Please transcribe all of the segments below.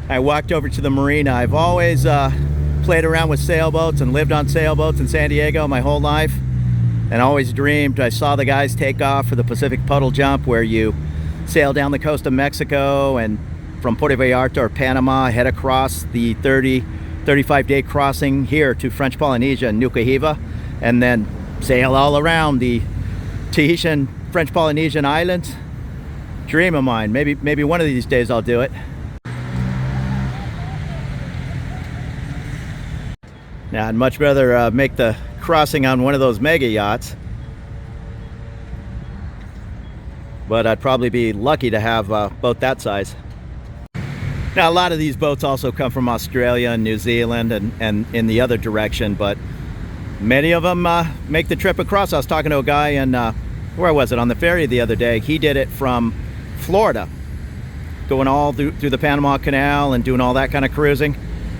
I walked over to the marina. I've always played around with sailboats and lived on sailboats in San Diego my whole life, and always dreamed. I saw the guys take off for the Pacific Puddle Jump, where you sail down the coast of Mexico and from Puerto Vallarta or Panama, head across the 35-day crossing here to French Polynesia and Nuku Hiva, and then sail all around the Tahitian French Polynesian islands. Dream of mine. Maybe one of these days I'll do it. Now, I'd much rather make the crossing on one of those mega yachts, but I'd probably be lucky to have a boat that size. Now, a lot of these boats also come from Australia and New Zealand and in the other direction, but many of them make the trip across. I was talking to a guy in, where was it, on the ferry the other day. He did it from Florida, going all through the Panama Canal and doing all that kind of cruising.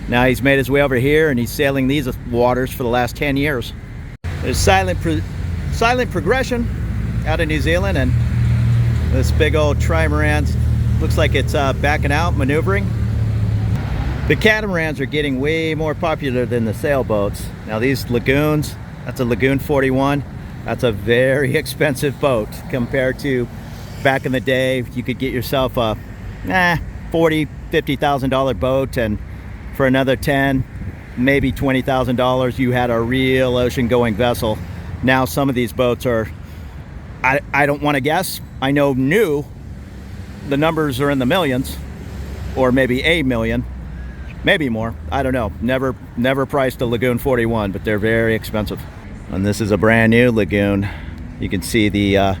Now he's made his way over here and he's sailing these waters for the last 10 years. There's silent progression out of New Zealand, and this big old trimaran looks like it's backing out, maneuvering. The catamarans are getting way more popular than the sailboats. Now these lagoons, that's a Lagoon 41. That's a very expensive boat compared to back in the day. You could get yourself a $40,000, $50,000 boat, and for another $10,000, maybe $20,000, you had a real ocean-going vessel. Now some of these boats are, I don't want to guess. I know new, the numbers are in the millions, or maybe a million, maybe more. I don't know. Never priced a Lagoon 41, but they're very expensive. And this is a brand new lagoon. You can see the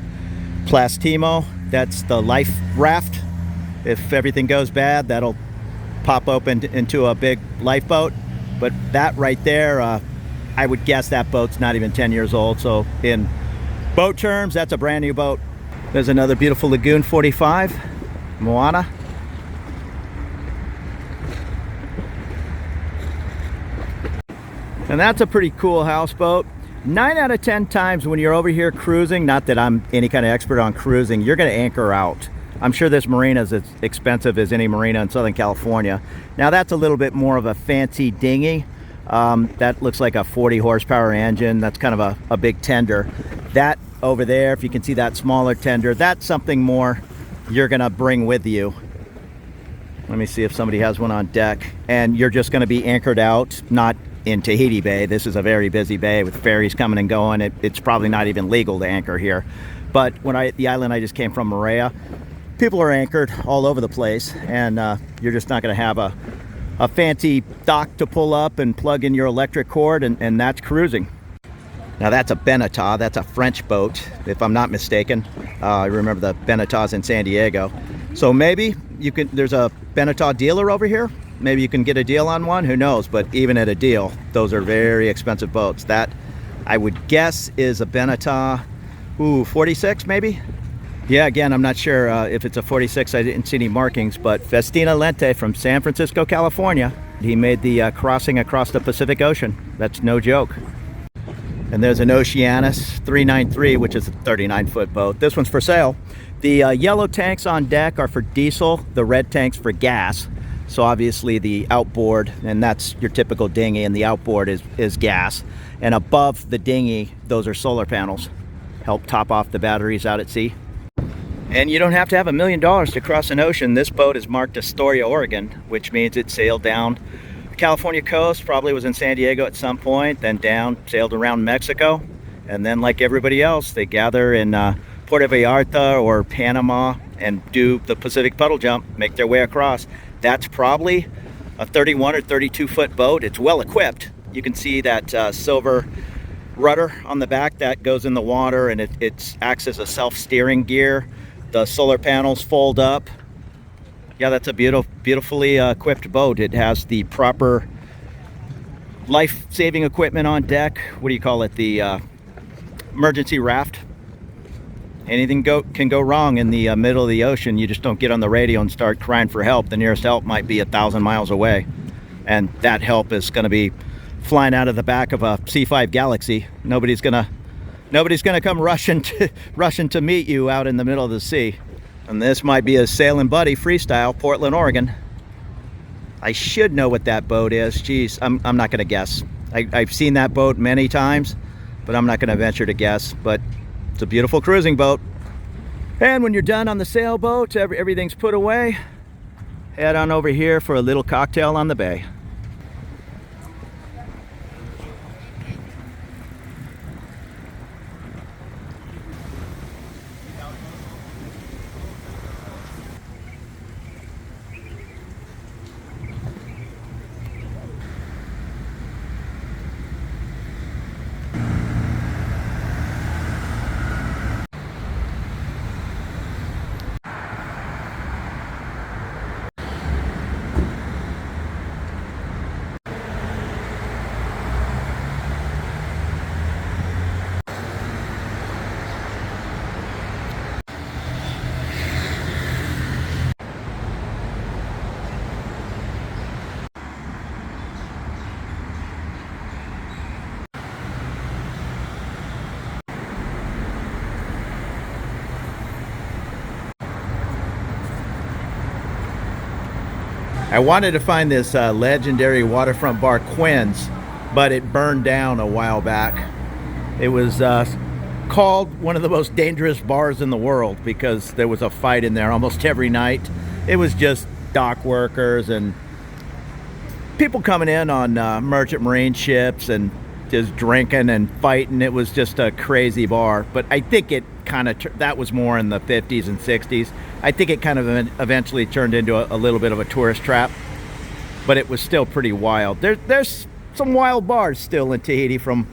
Plastimo. That's the life raft. If everything goes bad, that'll pop open into a big lifeboat. But that right there, I would guess that boat's not even 10 years old. So in boat terms, that's a brand new boat. There's another beautiful Lagoon 45, Moana. And that's a pretty cool houseboat. 9 out of 10 times when you're over here cruising, not that I'm any kind of expert on cruising, you're going to anchor out. I'm sure this marina is as expensive as any marina in Southern California. Now that's a little bit more of a fancy dinghy. That looks like a 40 horsepower engine. That's kind of a big tender. That over there, if you can see that smaller tender, that's something more you're going to bring with you. Let me see if somebody has one on deck. And you're just going to be anchored out, not in Tahiti Bay. This is a very busy bay with ferries coming and going. It's probably not even legal to anchor here. But the island I just came from, Moorea, people are anchored all over the place, and you're just not going to have a fancy dock to pull up and plug in your electric cord, and that's cruising. Now that's a Beneteau. That's a French boat, if I'm not mistaken. I remember the Beneteaus in San Diego. So maybe there's a Beneteau dealer over here. Maybe you can get a deal on one, who knows? But even at a deal, those are very expensive boats. That, I would guess, is a Beneteau, 46 maybe? Yeah, again, I'm not sure if it's a 46. I didn't see any markings, but Festina Lente from San Francisco, California. He made the crossing across the Pacific Ocean. That's no joke. And there's an Oceanus 393, which is a 39-foot boat. This one's for sale. The yellow tanks on deck are for diesel, the red tanks for gas. So obviously the outboard, and that's your typical dinghy, and the outboard is gas. And above the dinghy, those are solar panels. Help top off the batteries out at sea. And you don't have to have $1 million to cross an ocean. This boat is marked Astoria, Oregon, which means it sailed down the California coast, probably was in San Diego at some point, then down, sailed around Mexico. And then like everybody else, they gather in Puerto Vallarta or Panama and do the Pacific Puddle Jump, make their way across. That's probably a 31 or 32 foot boat. It's well equipped. You can see that silver rudder on the back that goes in the water, and it acts as a self-steering gear. The solar panels fold up. Yeah, that's a beautifully equipped boat. It has the proper life-saving equipment on deck. What do you call it? The emergency raft. Anything can go wrong in the middle of the ocean. You just don't get on the radio and start crying for help. The nearest help might be 1,000 miles away, and that help is going to be flying out of the back of a C5 Galaxy. Nobody's gonna come rushing to meet you out in the middle of the sea. And this might be a sailing buddy freestyle, Portland, Oregon. I should know what that boat is. Geez, I'm not going to guess. I've seen that boat many times, but I'm not going to venture to guess. But it's a beautiful cruising boat. And when you're done on the sailboat, everything's put away, head on over here for a little cocktail on the bay. I wanted to find this legendary waterfront bar, Quinn's, but it burned down a while back. It was called one of the most dangerous bars in the world because there was a fight in there almost every night. It was just dock workers and people coming in on merchant marine ships and just drinking and fighting. It was just a crazy bar. But I think it kind of, that was more in the 50s and 60s. I think it kind of eventually turned into a little bit of a tourist trap, but it was still pretty wild. There's some wild bars still in Tahiti from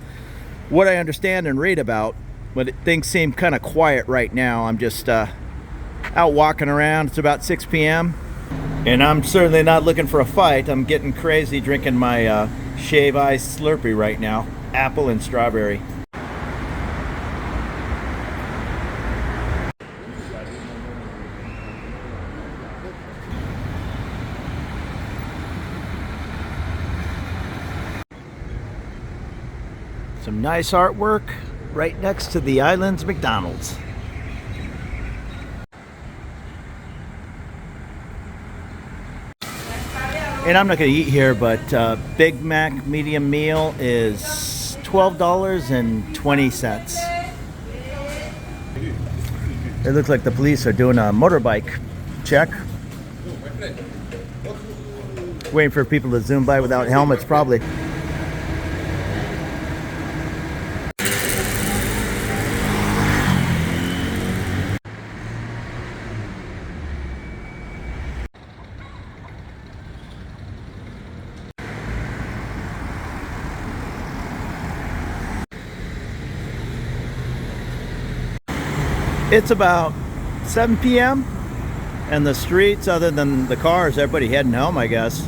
what I understand and read about, but things seem kind of quiet right now. I'm just out walking around. It's about 6 p.m. and I'm certainly not looking for a fight. I'm getting crazy drinking my Shave Ice Slurpee right now, apple and strawberry. Some nice artwork right next to the island's McDonald's. And I'm not going to eat here, but Big Mac medium meal is $12.20. It looks like the police are doing a motorbike check. Waiting for people to zoom by without helmets, probably. It's about 7 p.m. and the streets, other than the cars, everybody heading home, I guess.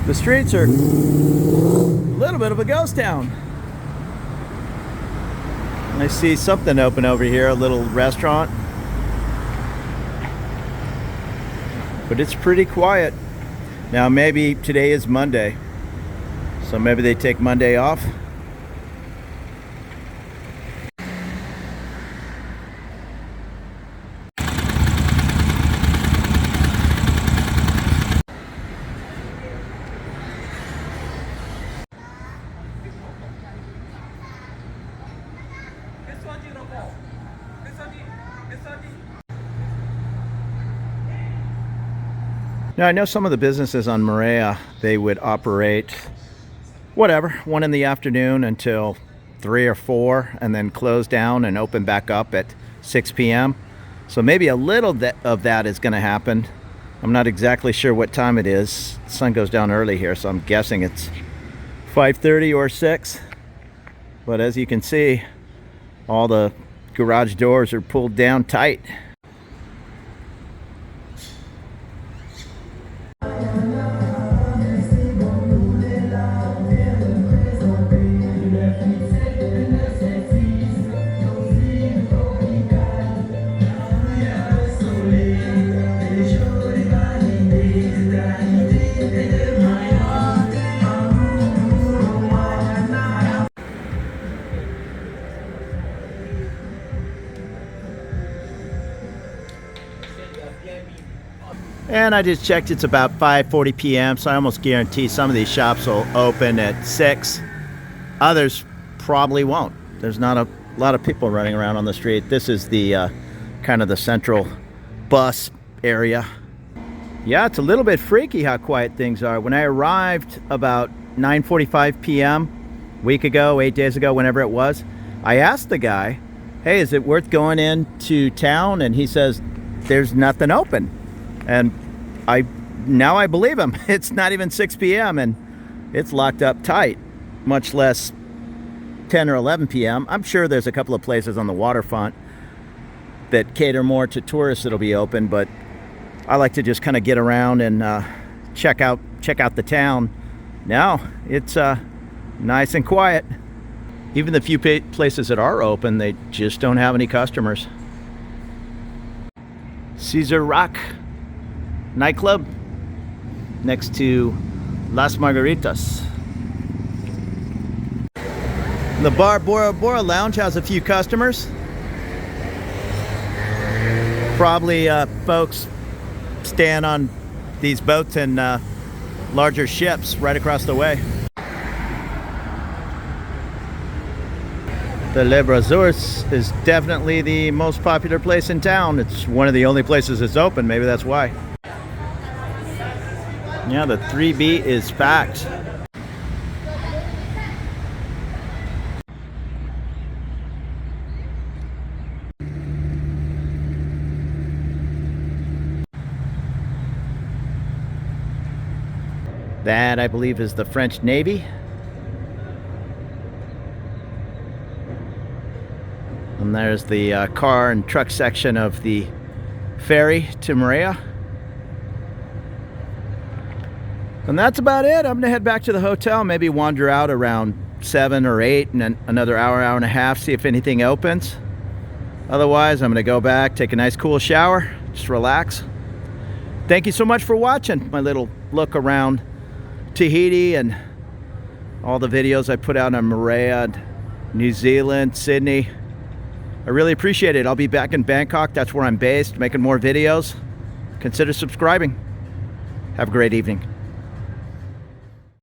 The streets are a little bit of a ghost town. I see something open over here, a little restaurant. But it's pretty quiet. Now maybe today is Monday, so maybe they take Monday off. Now I know some of the businesses on Moorea, they would operate whatever, 1 in the afternoon until 3 or 4 and then close down and open back up at 6 p.m. So maybe a little of that is going to happen. I'm not exactly sure what time it is. The sun goes down early here, so I'm guessing it's 5:30 or 6. But as you can see, all the garage doors are pulled down tight. And I just checked, it's about 5:40 p.m. So I almost guarantee some of these shops will open at 6. Others probably won't. There's not a lot of people running around on the street. This is the kind of the central bus area. Yeah, it's a little bit freaky how quiet things are. When I arrived about 9:45 p.m. a week ago, 8 days ago, whenever it was, I asked the guy, hey, is it worth going into town? And he says, there's nothing open. And now I believe him. It's not even 6 p.m. and it's locked up tight, much less 10 or 11 p.m. I'm sure there's a couple of places on the waterfront that cater more to tourists that'll be open, but I like to just kind of get around and check out the town. Now it's nice and quiet. Even the few places that are open, they just don't have any customers. Caesar Rock nightclub next to Las Margaritas. The bar Bora Bora Lounge has a few customers. Probably folks staying on these boats and larger ships right across the way. The Le Brazours is definitely the most popular place in town. It's one of the only places that's open. Maybe that's why. Yeah, the 3B is packed. That, I believe, is the French Navy. And there's the car and truck section of the ferry to Moorea. And that's about it. I'm gonna head back to the hotel, maybe wander out around 7 or 8, and then another hour and a half, see if anything opens. Otherwise, I'm gonna go back, take a nice cool shower, just relax. Thank you so much for watching my little look around Tahiti and all the videos I put out on Moorea, New Zealand, Sydney. I really appreciate it. I'll be back in Bangkok. That's where I'm based, making more videos. Consider subscribing. Have a great evening.